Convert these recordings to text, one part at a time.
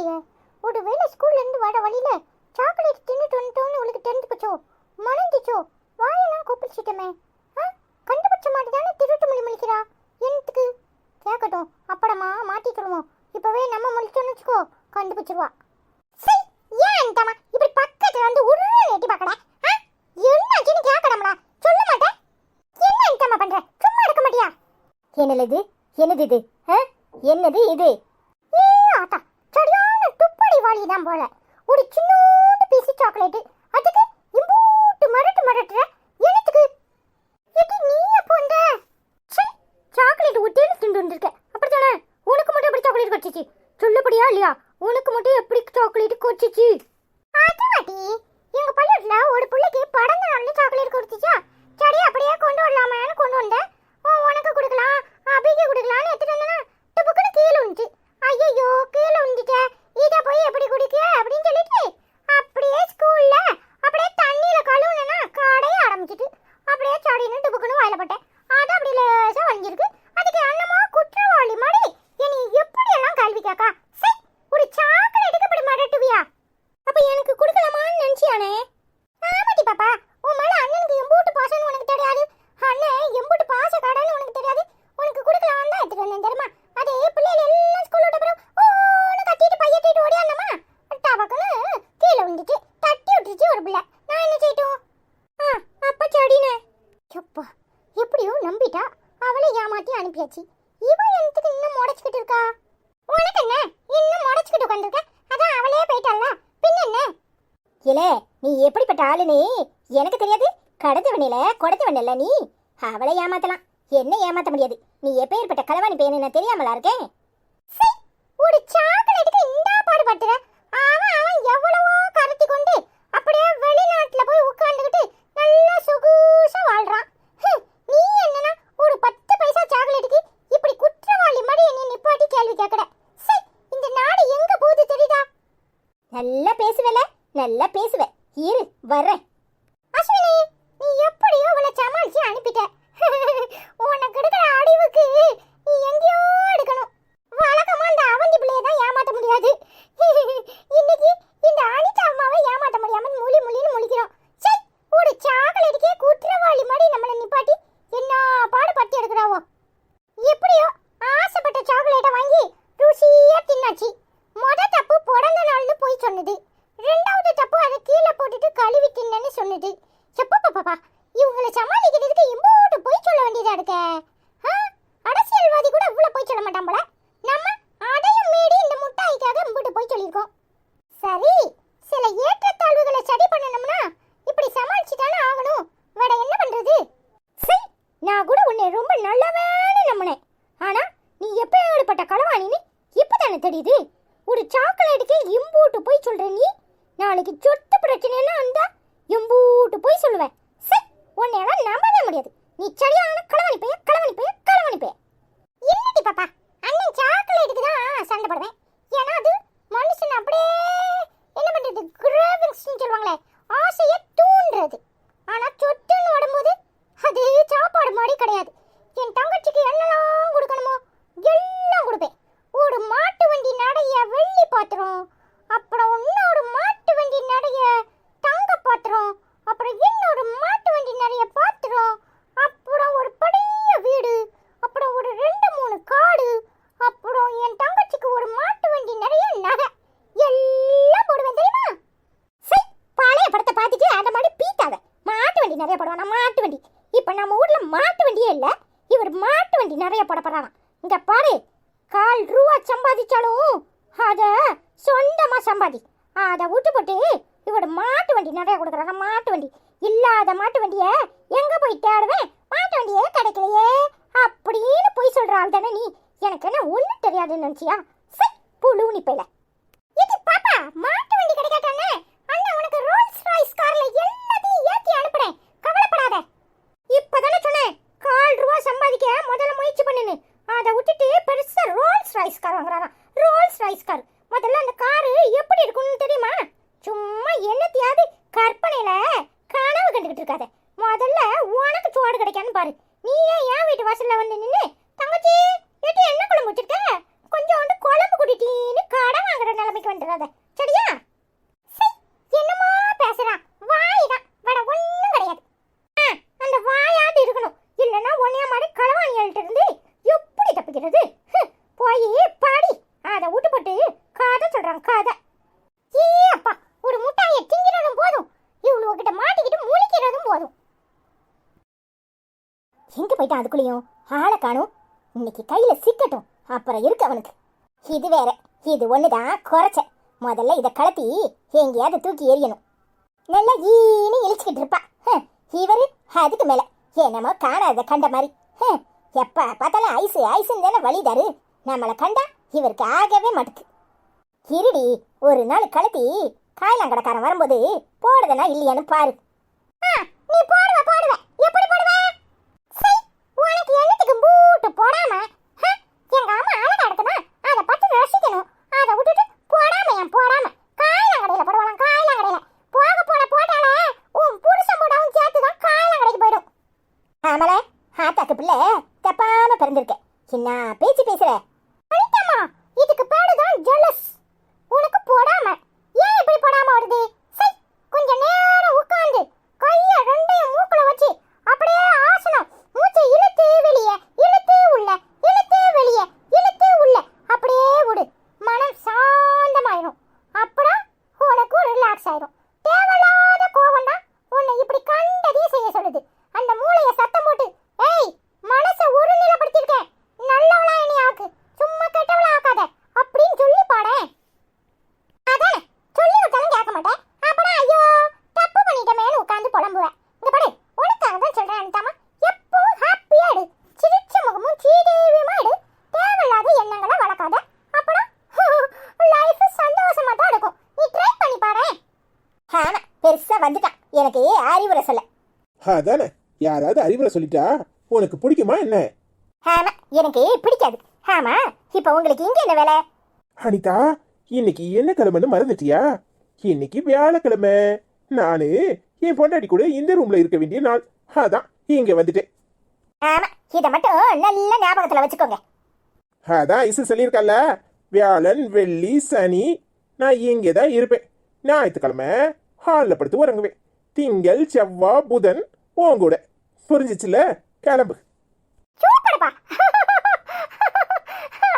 தெரியலையே. ஒரு வேளை ஸ்கூல்ல இருந்து வர வழியில சாக்லேட் தின்னுட்டு வந்துட்டோன்னு இவளுக்கு தெரிஞ்சு போச்சோ, மணந்துச்சோ, வாயெல்லாம் கொப்பிச்சிட்டமே. கண்டுபிடிச்ச மாதிரி தானே திருட்டு மொழி முழிக்கிறா. என்னத்துக்கு கேட்கட்டும், அப்படமா மாட்டி சொல்லுவோம். இப்பவே நம்ம முழிச்சோன்னு வச்சுக்கோ, கண்டுபிடிச்சிருவா. சரி, ஏன் அந்தம்மா இப்படி பக்கத்துல வந்து உருன்னு எட்டி பார்க்கற? என்னாச்சுன்னு கேட்கணும்ல, சொல்ல மாட்டேன். என்ன அந்தம்மா பண்ற? சும்மா இருக்க மாட்டியா? என்னது இது? என்னது இது? என்னது இது? ஏ ஆத்தா, சரியான துப்படி வாளிதான் போல. ஒரு சின்னோண்டு பீஸ் சாக்லேட், அதுக்கு இம்பூட்டு மரட்டுற. என்னத்துக்கு? எடி நீ எப்போ வந்த? சரி, சாக்லேட் ஊத்தின்னு திண்டு வந்திருக்க, அப்படித்தானே? உனக்கு மட்டும் எப்படி சாக்லேட் கொச்சிச்சு? சொல்லப்படியா இல்லையா? உனக்கு மட்டும் எப்படி சாக்லேட் கொச்சிச்சு? அதுவாட்டி எங்க பள்ளியில ஒரு பிள்ளைக்கு படந்த நாள்ல சாக்லேட் கொடுத்துச்சா. சரி, அப்படியே கொண்டு வரலாமான்னு கொண்டு வந்தேன். உனக்கு கொடுக்கலாம், அபிக்கு கொடுக்கலாம்னு எடுத்துட்டு வந்தேன்னா துப்புக்குன்னு கீழே வந்துச்சு. ஐயோ, கீழே வந்துட்டே, இதை போய் எப்படி குடிக்க அப்படின்னு சொல்லிட்டு அப்படியே ஸ்கூல்ல அப்படியே தண்ணியில கழுவுனா கடைய ஆரம்பிச்சிட்டு அப்படியே சடின்னு துப்புக்குன்னு வாயில போட்டேன். அது அப்படி லேசா வஞ்சிருக்கு. அதுக்கு அண்ணமா குற்றவாளி மாதிரி என்னை எப்படி எல்லாம் கல்வி கேக்கா. சரி, ஒரு சாக்லேட்டுக்கு இப்படி மறட்டுவியா? அப்ப எனக்கு கொடுக்கலாமான்னு நினைச்சியானே? ஆமாடி பாப்பா, உன் மேல அண்ணனுக்கு எம்பூட்டு பாசம்னு உனக்கு தெரியாது. அண்ணன் எம்பூட்டு பாச காடான்னு உனக்கு தெரியாது. உனக்கு கொடுக்கலாம் தான் எடுத்துட்டு வந்தேன் தெரியுமா? அதே பிள்ளைகள் எல்லாம் ஸ்கூல் விட்ட பிறகு ஓன்னு கத்திட்டு பையத்திட்டு ஓடியாந்தம்மா, டபக்குன்னு கீழே வந்துட்டு தட்டி விட்டுருச்சு ஒரு பிள்ளை. நான் என்ன செய்யட்டும்? அப்ப செடினே எப்பா, எப்படியோ நம்பிட்டா. அவளை ஏமாத்தி அனுப்பியாச்சு. இவன் எனக்கு இன்னும் முடச்சிக்கிட்டு இருக்கா. உனக்கு என்ன இன்னும் முடச்சிக்கிட்டு உட்காந்துருக்க? அதான் அவளே போயிட்டாளா, பின்ன என்ன? இல்லே, நீ எப்படிப்பட்ட ஆளுன்னு எனக்கு தெரியாது. கடத்து வண்ணில கொடுத்து வண்ணல நீ. அவளை ஏமாத்தலாம், என்ன ஏமாத்த முடியாது. நீ எப்பேற்பட்ட களவாணி பேனு நான் தெரியாமலா இருக்கேன். ஒரு சாக்லேட்டுக்கு இந்த பாடுபட்டுற. அவன் எவ்வளவோ கருத்தி கொண்டு அப்படியே வெளிநாட்டுல போய் உட்கார்ந்துகிட்டு நல்லா சொகுசா வாழ்றான். நீ என்னன்னா ஒரு 10 பைசா சாக்லேட்டுக்கு இப்படி குற்றவாளி மாதிரி என்ன நிப்பாட்டி கேள்வி கேட்கற. இந்த நாடு எங்க போகுது தெரியுதா? நல்லா பேசுவல, நல்லா பேசுவ. இரு வர்றேன். அஸ்வினி, நீ எப்படியோ அவளை சமாளிச்சு அனுப்பிட்ட. உனக்கு எடுக்கிற அடிவுக்கு நீ எங்கேயோ எடுக்கணும். வழக்கமா இந்த அவந்தி பிள்ளையை தான் ஏமாற்ற முடியாது. இன்னைக்கு இந்த அனிதா அம்மாவை ஏமாற்ற முடியாம முழின்னு முழிக்கிறோம். சரி, ஒரு சாக்லேட்டுக்கே குற்றவாளி மாதிரி நம்மளை நிப்பாட்டி என்ன பாடுபட்டு எடுக்கிறாவோ. எப்படியோ ஆசைப்பட்ட சாக்லேட்டை வாங்கி ருசியா தின்னாச்சு. தப்பு பிறந்த நாள்னு போய் சொன்னது. 2வது தப்பு அதை கீழே போட்டுட்டு கழுவி தின்னன்னு சொன்னது. எப்பா, இவங்களை சமாளிக்கிறதுக்கு இம்போட்டு போய் சொல்ல வேண்டியதா இருக்க. அரசியல்வாதி கூட இவ்வளவு போய் சொல்ல மாட்டான் போல. நம்ம அடையும் மீறி இந்த முட்டாய்க்காக இம்போட்டு போய் சொல்லியிருக்கோம். சரி, சில ஏற்றத்தாழ்வுகளை சரி பண்ணணும்னா இப்படி சமாளிச்சுதானே ஆகணும். வேற என்ன பண்றது? சரி, நான் கூட உன்னை ரொம்ப நல்லவேன்னு நம்பினேன். ஆனா நீ எப்பேற்பட்ட களவாணின்னு இப்பதானே தெரியுது. ஒரு சாக்லேட்டுக்கு இம்பூட்டு போய் சொல்ற நீ. நாளைக்கு சொத்து பிரச்சனை எல்லாம் வந்தா எம்பூட்டு போய் சொல்லுவேன். சரி, உன்னையெல்லாம் நம்பவே முடியாது. நீ சரியான களவாணி பைய. என்னடி பாப்பா, அண்ணன் சாக்லேட்டுக்கு தான் சண்டை போடுவேன். ஏன்னா அது மனுஷன் அப்படியே என்ன பண்றது, கிரேவிங்ஸ்னு சொல்லுவாங்களே, ஆசையை தூண்டுறது. ஆனா சொத்துன்னு வரும்போது அது சாப்பாடு மாதிரி கிடையாது. என் தங்கச்சிக்கு என்னெல்லாம் கொடுக்கணுமோ எல்லாம் கொடுப்பேன். ஒரு மாட்டு வண்டி நடைய வெள்ளி பாத்திரம், அப்புறம் இன்னொரு மாட்டு வண்டி நடைய தங்க பாத்திரம், அப்புறம் இன்னொரு மாட்டு வண்டி நிறைய பாத்திரம், அப்புறம் ஒரு பெரிய வீடு, அப்புறம் ஒரு 2-3 காடு, அப்புறம் என் தங்கச்சிக்கு ஒரு மாட்டு வண்டி நிறைய நகை எல்லாம் போடுவேன் தெரியுமா? சரி, பழைய படத்தை பார்த்துட்டு அதை மாதிரி பீத்தாத. மாட்டு வண்டி நிறைய போடுவானா? மாட்டு வண்டி. இப்ப நம்ம ஊர்ல மாட்டு வண்டியே இல்ல, இவர் மாட்டு வண்டி நிறைய போட போறானா? இங்க பாரு, 1/4 ரூபா சம்பாதிச்சாலும் அத சொந்தமா சம்பாதி. அதை விட்டு போட்டு இவட மாட்டு வண்டி நிறைய கொடுக்குறாங்க. மாட்டு வண்டி இல்லாத மாட்டு வண்டிய எங்க போய் தேடுவேன்? மாட்டு வண்டியே கிடைக்கலையே அப்படின்னு போய் சொல்ற ஆள் தானே நீ. எனக்கு என்ன ஒண்ணும் தெரியாதுன்னு நினைச்சியா? சரி, புழு நிப்பையில. இது பாப்பா, மாட்டு வண்டி கிடைக்காட்டானே அண்ணா உனக்கு ரோல்ஸ் ராய்ஸ் கார்ல எல்லாத்தையும் ஏத்தி அனுப்புறேன், கவலைப்படாத. இப்பதானே சொன்னேன் 1/4 ரூபா சம்பாதிக்க முதல்ல முயற்சி பண்ணுன்னு. அதை விட்டுட்டு பெருசா ரோல்ஸ் ராய்ஸ் கார் வாங்குறாராம். ரோல்ஸ் ராய்ஸ் கார் முதல்ல அந்த காரு எப்படி இருக்கும்னு தெரியுமா? சும்மா என்னத்தையாவது கற்பனையில கனவு கண்டுகிட்டு இருக்காத. முதல்ல உனக்கு சோடு கிடைக்கான்னு பாரு. நீ ஏன் வீட்டு வாசல்ல வந்து நின்று தங்கச்சி எட்டு என்ன குழம்பு வச்சிருக்க, கொஞ்சோண்டு குழம்பு குடிட்டீன்னு கடன் வாங்குற நிலைமைக்கு வாய்க்கு வந்துடாத சரியா? என்னமா பேசுறா? வாய்தான் வேற ஒண்ணும் கிடையாது. அந்த வாயாண்டு இருக்கணும், இல்லைன்னா ஒன்னைய மாதிரி களவாணிகள்ட்ட இருந்து எப்படி தப்பிக்கிறது? போய் பாடி அதை விட்டு போட்டு கதை சொல்றாங்க கதை. ஏ அப்பா, ஒரு முட்டாயை திங்கிறதும் போதும், இவ்வளவு கிட்ட மாட்டிக்கிட்டு முழிக்கிறதும் போதும். எங்க போயிட்டான் அதுக்குள்ளேயும் ஆளை காணும். இன்னைக்கு கையில சிக்கட்டும், அப்புறம் இருக்கு அவனுக்கு. இது வேற, இது ஒண்ணுதான் குறைச்ச. முதல்ல இதை கலத்தி எங்கேயாவது தூக்கி எறியணும். நல்லா ஈனு இழிச்சுக்கிட்டு இருப்பா. இவரு அதுக்கு மேல என்னமோ காணாத கண்ட மாதிரி. எப்ப பார்த்தாலும் ஐசு ஐசுன்னு தானே வழிதாரு. நம்மளை கண்டா இவருக்கு ஆகவே மாட்டுக்கு. இருடி, ஒரு நாள் கலத்தி காயலாங்கடக்காரன் வரும்போது போடுதனா இல்லையான்னு பாரு. நீ போடுவ போடுவ, எப்படி போடுவ? உனக்கு என்னத்துக்கு பூட்டு போடாம? எங்க அம்மா அழகா இருக்குதா, அதை பட்டு ரசிக்கணும். அதை விட்டுட்டு போடாம போடாம காயலாங்கடையில போடுவாங்க. காயலாங்கடையில போக போட போட்டால உன் புருஷன் போடாவும் சேர்த்துதான் காயலாங்கடைக்கு போயிடும். ஆமல ஆத்தாக்கு பிள்ளை தப்பாம பிறந்திருக்க. என்ன பேச்சு பேசுற? அனிதாமா, இதுக்கு பேருதான் ஜெலஸ். உனக்கு போடாம ஏன் இப்படி போடாம வருது? கொஞ்ச நேரம் உட்கார்ந்து கைய ரெண்டையும் மூக்குல வச்சு அப்படியே ஆசனம், மூச்சை இழுத்து வெளியே, இழுத்து உள்ள, இழுத்து வெளியே, இழுத்து உள்ள, அப்படியே விடு. மனம் சாந்தமாயிடும். அப்புறம் உனக்கு ரிலாக்ஸ் ஆயிடும். தேவையில்லாத கோவம் தான் உன்னை இப்படி கண்டதே செய்ய சொல்லுது. அந்த மூளைய சத்தம் போட்டு ஏய் மனசை ஒரு நிலைப்படுத்திருக்கேன், நல்லவளா இனி ஆக்கு, சும்மா கெட்டவளா ஆக்காத அப்படின்னு சொல்லி பாடேன். அதானே சொல்லி விட்டாலும் கேட்க மாட்டேன். அப்புறம் ஐயோ தப்பு பண்ணிட்டமேனு உட்காந்து புலம்புவேன். இங்க பாரு, உனக்காக தான் சொல்றேன் அனிதாமா, எப்பவும் ஹாப்பியா இரு, சிரிச்ச முகமும் சீதேவியமா இரு, தேவையில்லாத எண்ணங்களை வளர்க்காத. அப்புறம் லைஃப் சந்தோஷமா தான் இருக்கும். நீ ட்ரை பண்ணி பாடேன். ஆமா, பெருசா வந்துட்டான் எனக்கு அறிவுரை சொல்ல. அதானே, யாராவது அறிவுரை சொல்லிட்டா உனக்கு பிடிக்குமா என்ன? ஆமா, எனக்கு பிடிக்காது. ஆமா, இப்ப உங்களுக்கு இங்க என்ன வேலை? அனிதா, இன்னைக்கு என்ன கிழமைன்னு மறந்துட்டியா? இன்னைக்கு வியாழக்கிழமை. நானு என் பொண்டாட்டி கூட இந்த ரூம்ல இருக்க வேண்டிய நாள். அதான் இங்க வந்துட்டேன். ஆமா, இத மட்டும் நல்ல ஞாபகத்துல வச்சுக்கோங்க. அதான் ஐசு சொல்லியிருக்கல, வியாழன் வெள்ளி சனி நான் இங்கே தான் இருப்பேன். ஞாயிற்றுக்கிழமை ஹாலில் படுத்து உறங்குவேன். திங்கள் செவ்வாய் புதன் உன் கூட. புரிஞ்சிச்சுல? கிளம்பு. சூப்பர்ப்பா.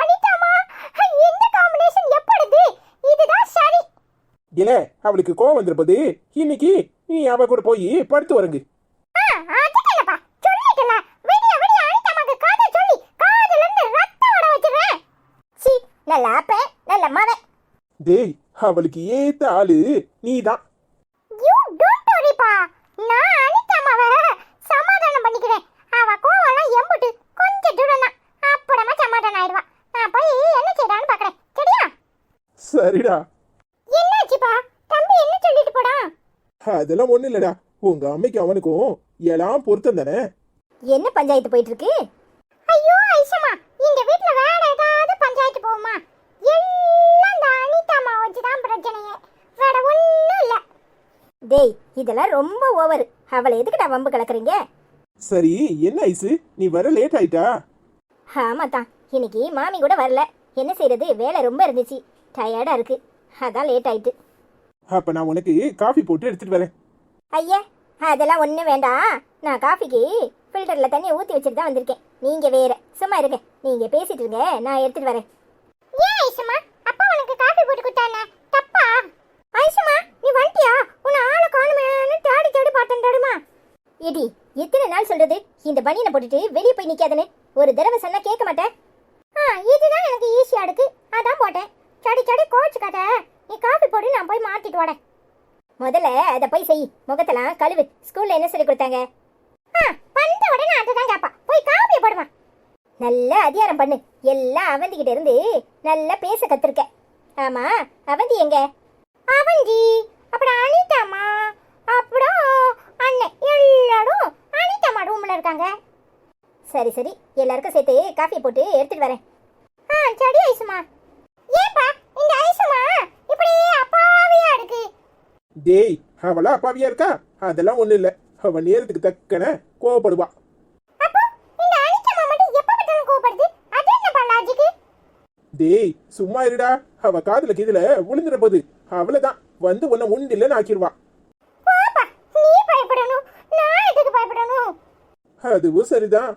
அனிதாமா, இந்த காம்பினேஷன் எப்படிது? இதுதான் சரி. இல்ல, அவளுக்கு கோவம் வந்துருப்பது. இன்னைக்கு நீ அவ கூட போய் படுத்து உறங்கு. அதுக்கேலப்பா, சொல்லிட்டல. விடிய விடிய அனிதாமாக்கு கதை சொல்லி காதுல இருந்து ரத்தம் வர வச்சிரேன். சி, நல்ல அப்ப நல்ல மவன். டேய், அவளுக்கு ஏத்த ஆளு நீதான். யூ டோன்ட் வரிப்பா. நான் அனிதாமாவை சமாதானம் பண்ணிக்கிறேன். அவ கோவம்லாம் எம்புட்டு கொஞ்சம் தூரம் தான். அப்புறமா சமாதானம் ஆயிடுவா. நான் போய் என்ன செய்யறான்னு பாக்குறேன். சரியா? சரிடா. என்னாச்சுப்பா? தம்பி என்ன சொல்லிட்டு போடா? அதெல்லாம் ஒண்ணு இல்லடா, உங்க அம்மைக்கு அவனுக்கும் எல்லாம் பொருத்தம் தானே. என்ன பஞ்சாயத்து போயிட்டு இருக்கு? ஐயோ ஐஷமா, இந்த வீட்ல வேற ஏதாவது பஞ்சாயத்து போகுமா? எல்லாம் இந்த அனிதாமா வச்சுதான் பிரச்சனையே, வேற ஒண்ணும் இல்ல. டேய், இதெல்லாம் ரொம்ப ஓவர். அவளை எதுக்குடா வம்பு கலக்குறீங்க? சரி, என்ன ஐசு, நீ வர லேட் ஆயிட்டா? ஆமா தான், இன்னைக்கு மாமி கூட வரல. என்ன செய்யறது, வேலை ரொம்ப இருந்துச்சு, டயர்டா இருக்கு, அதான் லேட் ஆயிட்டு. அப்ப நான் உனக்கு காஃபி போட்டு எடுத்துட்டு வரேன். ஐயா, அதெல்லாம் ஒன்றும் வேண்டாம். நான் காஃபிக்கு ஃபில்டரில் தண்ணி ஊற்றி வச்சுட்டு தான் வந்திருக்கேன். நீங்கள் வேற சும்மா இருங்க, நீங்கள் பேசிட்டு இருங்க, நான் எடுத்துட்டு வரேன். ஏன் ஐஷமா, அப்பா உனக்கு காஃபி போட்டு கொடுத்தானே தப்பா? ஐஷமா, நீ வந்துட்டியா? உன்னை ஆளை காணுமேன்னு தேடி தேடி பார்த்தேன் தடுமா. ஏடி, எத்தனை நாள் சொல்றது இந்த பனியனை போட்டுட்டு வெளியே போய் நிற்காதுன்னு? ஒரு தடவை சொன்னா கேட்க மாட்டேன். இதுதான் எனக்கு ஈஸியா இருக்கு, அதான் போட்டேன். சடி சடி கோச்சு கட்ட. நீ காஃபி போட்டு நான் போய் மாத்திட்டு வரேன். முதல்ல அதை போய் செய், முகத்தெல்லாம் கழுவு. ஸ்கூல்ல என்ன சொல்லி கொடுத்தாங்க? பண்ற உடனே அதுதான் கேப்பா. போய் காப்பியை போடுமா. நல்லா அதிகாரம் பண்ணு. எல்லாம் அவந்திக்கிட்ட இருந்து நல்லா பேச கத்துருக்க. ஆமா, அவந்தி எங்க? அவந்தி அப்புறம் அனிதாமா அப்புறம் அண்ணன் எல்லாரும் அனிதாமா ரூம்ல இருக்காங்க. சரி சரி, எல்லாருக்கும் சேர்த்து காஃபி போட்டு எடுத்துட்டு வரேன். சரி ஐசுமா. ஏப்பா இந்த ஐசுமா இப்படி அப்பாவியா இருக்கு? டேய், அவளா அப்பாவியா இருக்கா? அதெல்லாம் ஒண்ணு இல்ல, அவ நேரத்துக்கு தக்கன கோவப்படுவா. அப்போ இந்த அனிதாமா மட்டும் எப்ப பார்த்தாலும் கோவப்படுது, அது என்ன லாஜிக்? டேய் சும்மா இருடா, அவ காதுல கீதுல விழுந்துற போது அவ்வளவுதான் வந்து உன்னை உண்டில்லன்னு ஆக்கிடுவா. பாப்பா, நீ பயப்படணும், நான் எதுக்கு பயப்படணும்? அதுவும் சரிதான்.